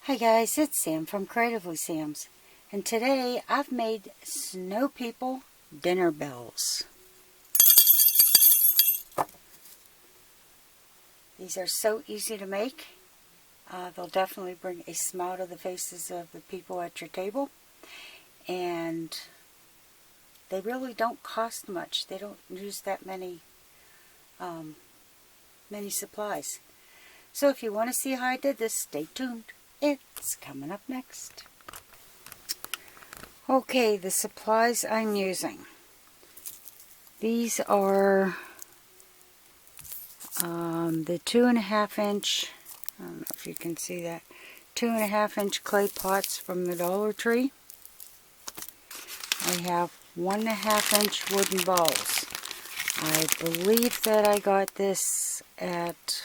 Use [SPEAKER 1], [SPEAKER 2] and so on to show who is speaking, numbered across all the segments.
[SPEAKER 1] Hi guys, it's Sam from Creatively Sam's, and today I've made snow people dinner bells. These are so easy to make. They'll definitely bring a smile to the faces of the people at your table, and they really don't cost much. They don't use that many supplies. So if you want to see how I did this, stay tuned. It's coming up next. Okay, the supplies I'm using. These are the 2.5 inch, I don't know if you can see that, 2.5 inch clay pots from the Dollar Tree. I have 1.5 inch wooden balls. I believe that I got this at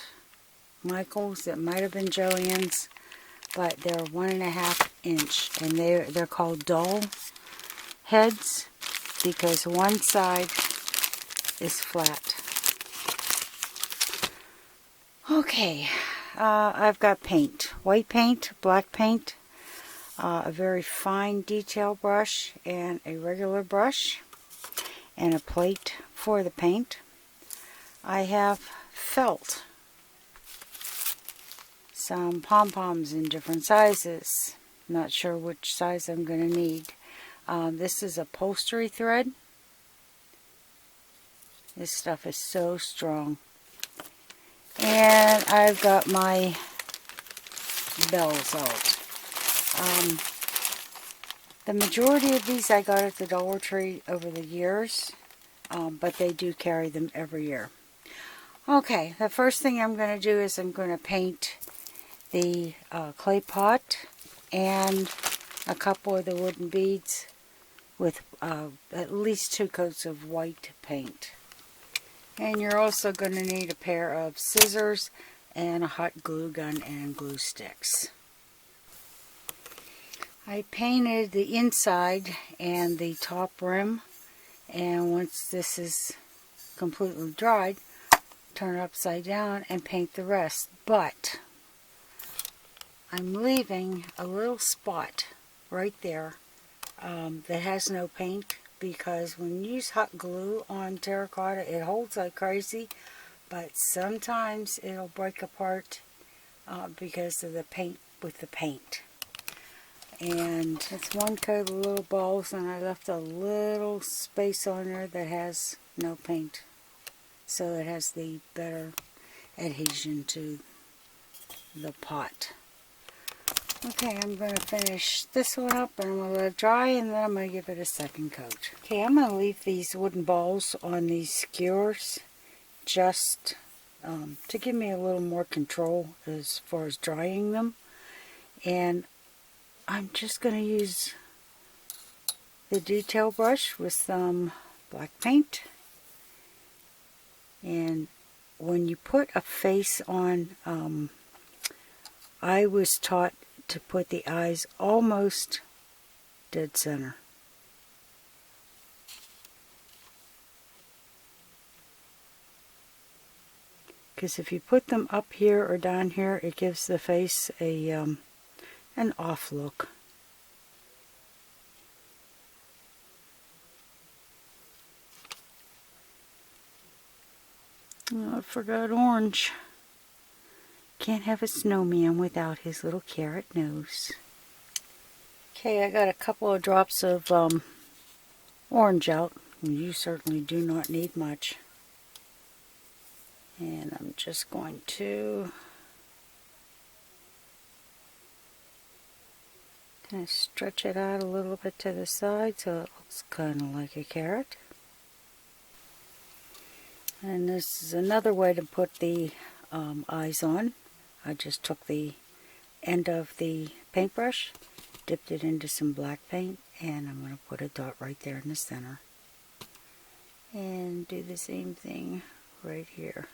[SPEAKER 1] Michael's. It might have been Joann's, but they're 1.5 inch, and they're called doll heads because one side is flat. Okay, I've got paint, white paint, black paint, a very fine detail brush, and a regular brush, and a plate for the paint. I have felt, some pom-poms in different sizes. Not sure which size I'm going to need. This is upholstery thread. This stuff is so strong. And I've got my bells out. The majority of these I got at the Dollar Tree over the years, but they do carry them every year. Okay, the first thing I'm going to do is I'm going to paint the clay pot and a couple of the wooden beads with at least 2 coats of white paint. And you're also going to need a pair of scissors and a hot glue gun and glue sticks. I painted the inside and the top rim, and once this is completely dried, turn it upside down and paint the rest. But I'm leaving a little spot right there that has no paint, because when you use hot glue on terracotta, it holds like crazy, but sometimes it'll break apart because of the paint with the paint. And it's 1 coat of little balls, and I left a little space on there that has no paint, so it has the better adhesion to the pot. Okay, I'm going to finish this one up, and I'm going to let it dry, and then I'm going to give it a second coat. Okay, I'm going to leave these wooden balls on these skewers just to give me a little more control as far as drying them. And I'm just going to use the detail brush with some black paint. And when you put a face on, I was taught to put the eyes almost dead center. Because if you put them up here or down here, it gives the face a an off look. Oh, I forgot orange. Can't have a snowman without his little carrot nose. Okay, I got a couple of drops of orange out. You certainly do not need much. And I'm just going to kind of stretch it out a little bit to the side so it looks kind of like a carrot. And this is another way to put the eyes on. I just took the end of the paintbrush, dipped it into some black paint, and I'm going to put a dot right there in the center. And do the same thing right here.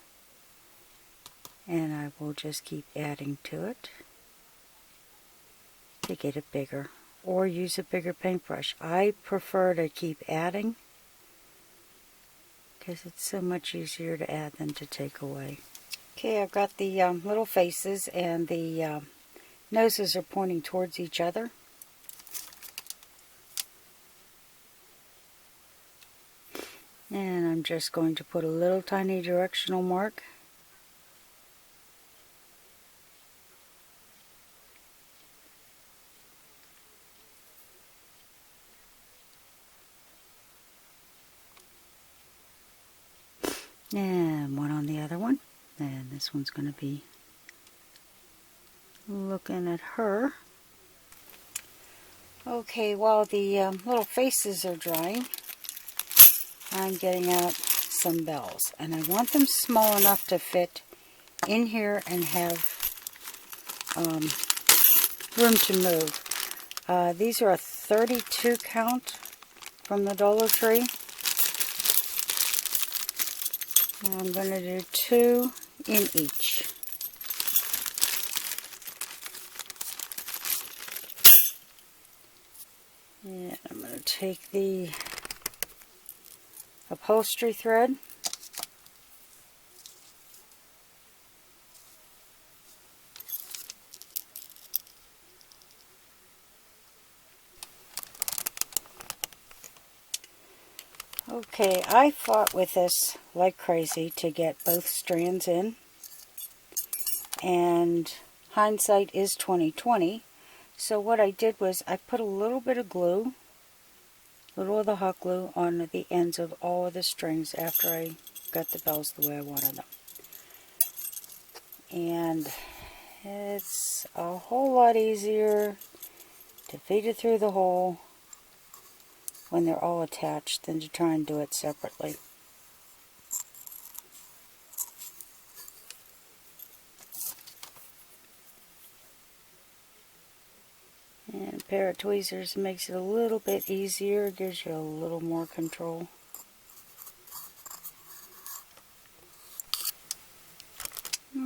[SPEAKER 1] And I will just keep adding to it to get it bigger, or use a bigger paintbrush. I prefer to keep adding because it's so much easier to add than to take away. Okay, I've got the little faces and the noses are pointing towards each other. And I'm just going to put a little tiny directional mark. And one on the other one. And this one's going to be looking at her. Okay, while the little faces are drying, I'm getting out some bells. And I want them small enough to fit in here and have room to move. These are a 32 count from the Dollar Tree. And I'm going to do 2 in each. And I'm going to take the upholstery thread. Okay, I fought with this like crazy to get both strands in, and hindsight is 20/20. So what I did was I put a little bit of glue, a little of the hot glue, on the ends of all of the strings after I got the bells the way I wanted them. And it's a whole lot easier to feed it through the hole when they're all attached than to try and do it separately. And a pair of tweezers makes it a little bit easier, gives you a little more control.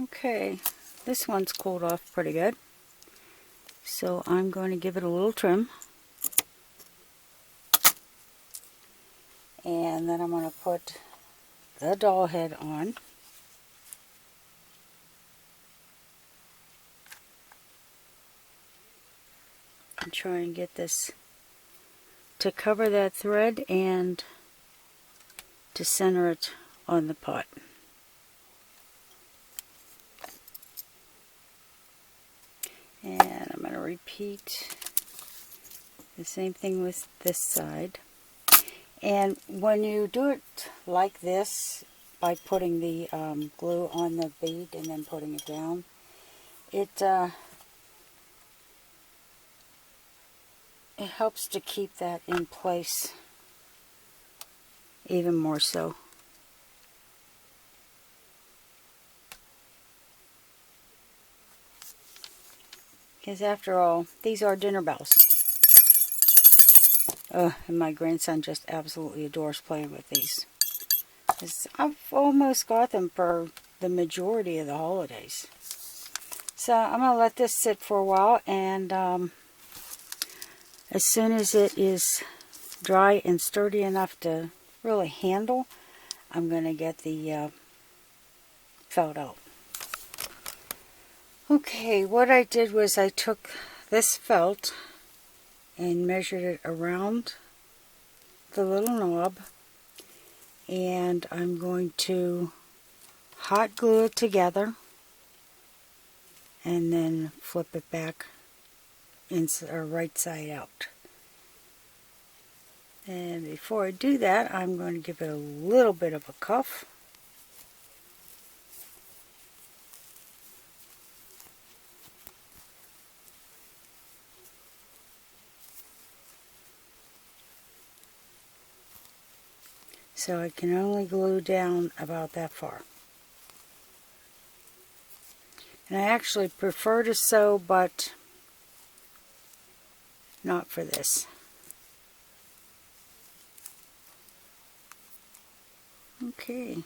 [SPEAKER 1] Okay, this one's cooled off pretty good, so I'm going to give it a little trim. And then I'm going to put the doll head on. And try and get this to cover that thread and to center it on the pot. And I'm going to repeat the same thing with this side. And when you do it like this, by putting the glue on the bead and then putting it down, it helps to keep that in place even more so. Because after all, these are dinner bells. And my grandson just absolutely adores playing with these. I've almost got them for the majority of the holidays. So I'm going to let this sit for a while, and as soon as it is dry and sturdy enough to really handle, I'm going to get the felt out. Okay, what I did was I took this felt and measured it around the little knob, and I'm going to hot glue it together and then flip it back right side out. And before I do that, I'm going to give it a little bit of a cuff. So I can only glue down about that far. And I actually prefer to sew, but not for this. Okay.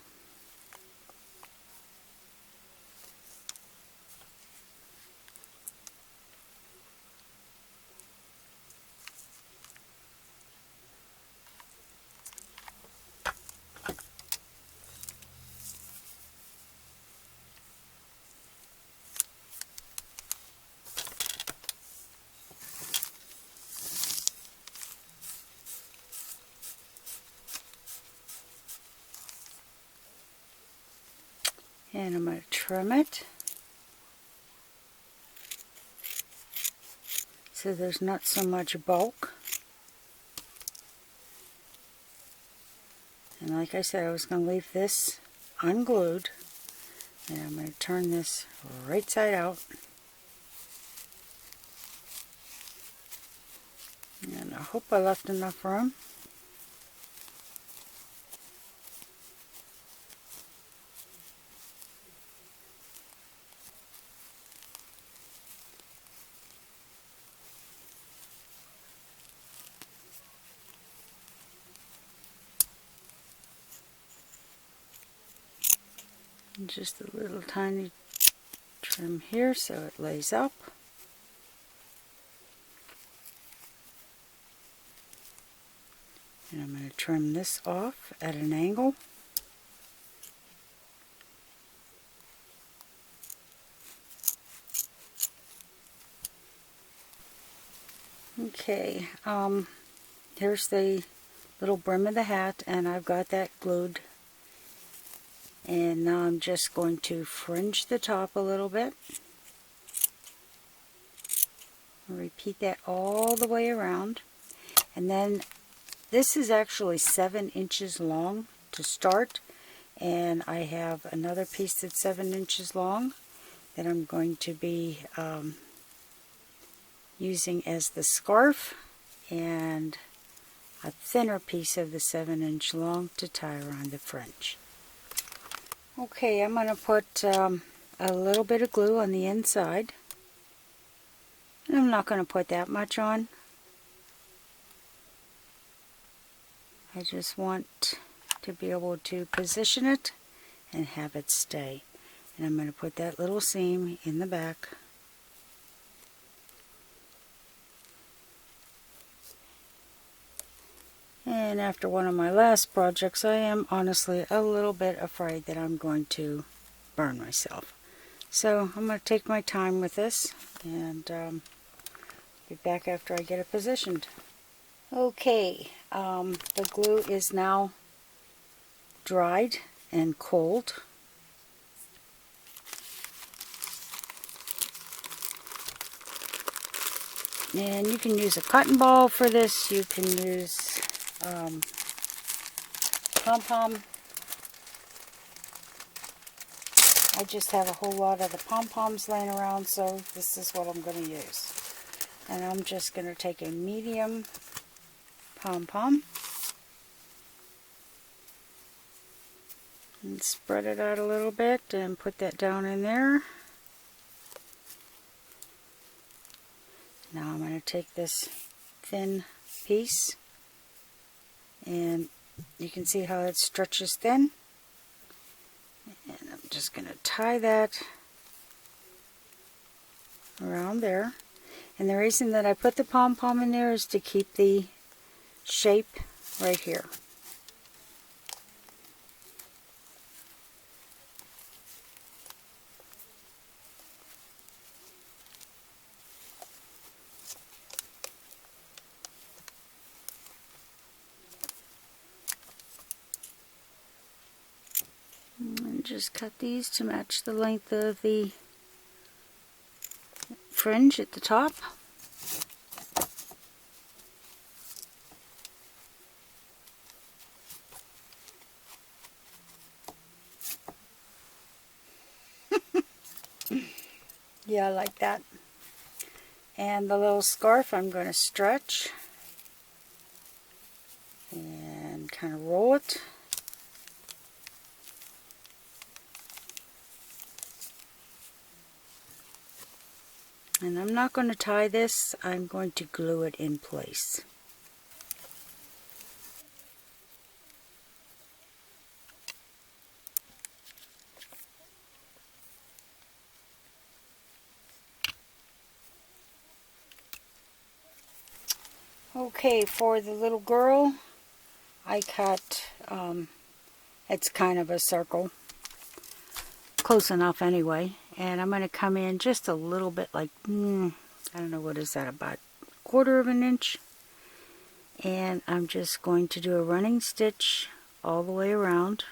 [SPEAKER 1] And I'm going to trim it so there's not so much bulk. And like I said, I was going to leave this unglued. And I'm going to turn this right side out. And I hope I left enough room. And just a little tiny trim here so it lays up. And I'm going to trim this off at an angle. Okay, here's the little brim of the hat, and I've got that glued. And now I'm just going to fringe the top a little bit. Repeat that all the way around. And then this is actually 7 inches long to start. And I have another piece that's 7 inches long that I'm going to be using as the scarf, and a thinner piece of the 7-inch long to tie around the fringe. Okay, I'm going to put a little bit of glue on the inside. And I'm not going to put that much on. I just want to be able to position it and have it stay. And I'm going to put that little seam in the back. And after one of my last projects, I am honestly a little bit afraid that I'm going to burn myself. So I'm going to take my time with this and be back after I get it positioned. Okay, the glue is now dried and cold. And you can use a cotton ball for this. You can use pom-pom. I just have a whole lot of the pom-poms laying around, so this is what I'm going to use. And I'm just going to take a medium pom-pom and spread it out a little bit and put that down in there. Now I'm going to take this thin piece, and you can see how it stretches thin. And I'm just going to tie that around there. And the reason that I put the pom-pom in there is to keep the shape right here. And just cut these to match the length of the fringe at the top. Yeah, I like that. And the little scarf I'm going to stretch and kind of roll it. And I'm not going to tie this, I'm going to glue it in place. Okay, for the little girl, I cut, it's kind of a circle, close enough anyway, and I'm going to come in just a little bit, like, I don't know, what is that, about 1/4 of an inch, and I'm just going to do a running stitch all the way around.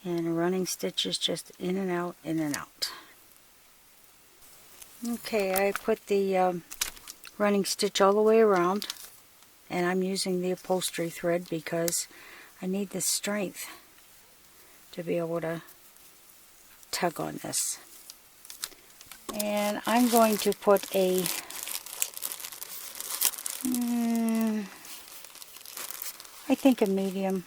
[SPEAKER 1] And a running stitch is just in and out, in and out. Okay, I put the running stitch all the way around, and I'm using the upholstery thread because I need the strength to be able to tug on this. And I'm going to put a I think a medium.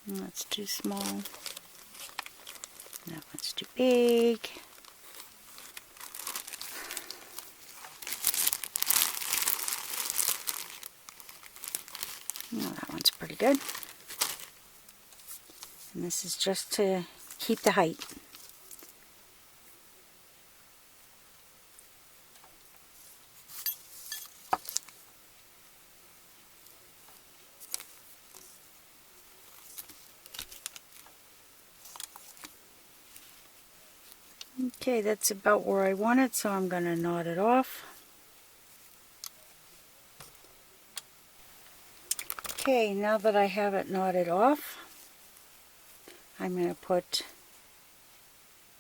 [SPEAKER 1] That's too small. That one's too big. Oh, that one's pretty good. And this is just to keep the height. Okay, that's about where I want it, so I'm going to knot it off. Okay, now that I have it knotted off, I'm going to put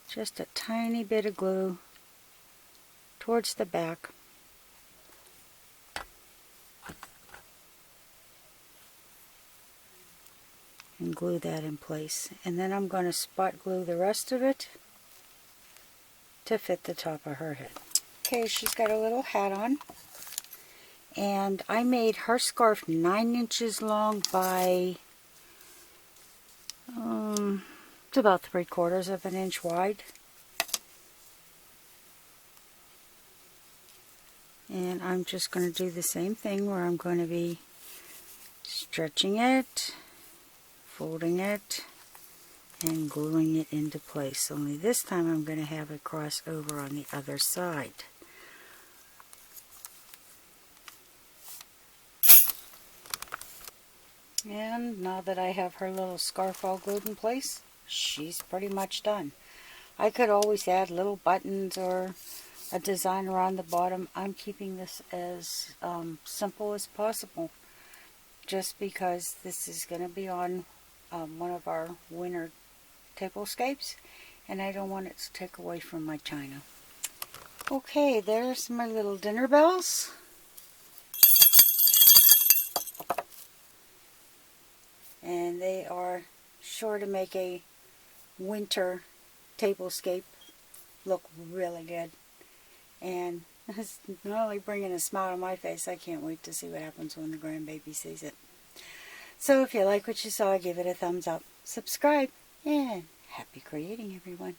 [SPEAKER 1] just a tiny bit of glue towards the back. And glue that in place. And then I'm going to spot glue the rest of it to fit the top of her head. Okay, she's got a little hat on. And I made her scarf 9 inches long by it's about 3/4 of an inch wide. And I'm just going to do the same thing where I'm going to be stretching it, folding it, and gluing it into place. Only this time I'm going to have it cross over on the other side. And now that I have her little scarf all glued in place, she's pretty much done. I could always add little buttons or a design around the bottom. I'm keeping this as simple as possible, just because this is going to be on one of our winter tablescapes, and I don't want it to take away from my china. Okay, there's my little dinner bells. And they are sure to make a winter tablescape look really good. And it's not only bringing a smile on my face, I can't wait to see what happens when the grandbaby sees it. So if you like what you saw, give it a thumbs up, subscribe, and happy creating, everyone.